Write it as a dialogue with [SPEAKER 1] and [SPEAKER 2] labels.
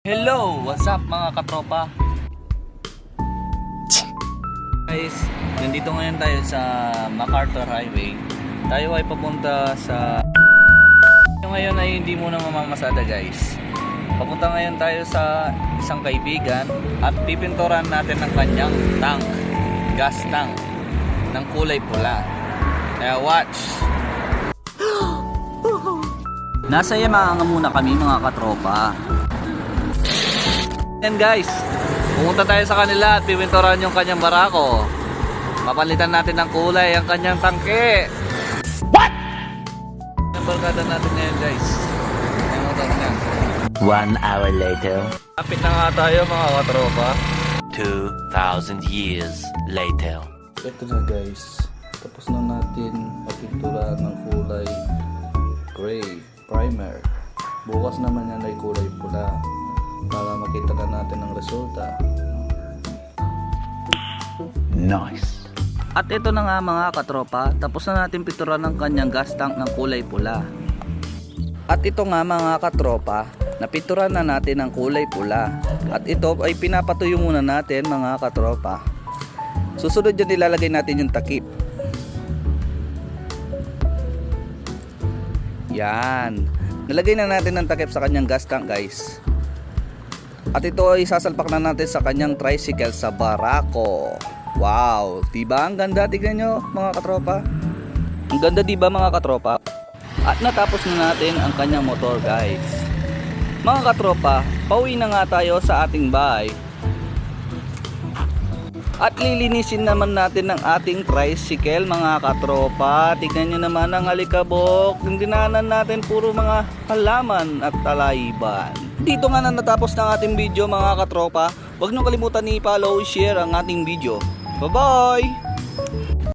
[SPEAKER 1] Hello! What's up mga katropa? Guys, nandito ngayon tayo sa MacArthur Highway. Tayo ay papunta sa... Ngayon ay hindi muna mamamasada guys. Papunta ngayon tayo sa isang kaibigan at pipinturan natin ng kanyang tank, gas tank, ng kulay pula. Kaya watch! Nasa Yamaha muna kami mga katropa. Yan guys, pumunta tayo sa kanila at pipinturan yung kanyang barako. Papalitan natin ng kulay ang kanyang tangke. What? Yung barkada natin ngayon guys. Yung motor niya.
[SPEAKER 2] 1 hour later.
[SPEAKER 1] Kapit na nga tayo mga katropa.
[SPEAKER 2] 2,000 years later.
[SPEAKER 3] Ito na guys, tapos na natin mapintura ng kulay gray primer. Bukas naman yan ay kulay pula para makita na natin ang resulta.
[SPEAKER 2] Nice.
[SPEAKER 1] At ito na nga mga katropa, tapos na natin pinturan ng kanyang gas tank ng kulay pula. At ito nga mga katropa, napinturan na natin ng kulay pula. At ito ay pinapatuyo muna natin mga katropa. Susunod dyan ilalagay natin yung takip. Yan. Nalagay na natin ng takip sa kanyang gas tank guys. At ito ay sasalpak na natin sa kanyang tricycle sa barako. Wow, diba ang ganda? Tignan nyo mga katropa. Ang ganda diba mga katropa? At natapos na natin ang kanyang motor guys. Mga katropa, pauwi na nga tayo sa ating bahay. At lilinisin naman natin ang ating tricycle mga katropa. Tignan nyo naman ang alikabok. Yung dinanan natin puro mga halaman at talaiban. Dito nga na natapos ng ating video mga katropa. Huwag nyo kalimutan i-follow, share ang ating video. Bye bye!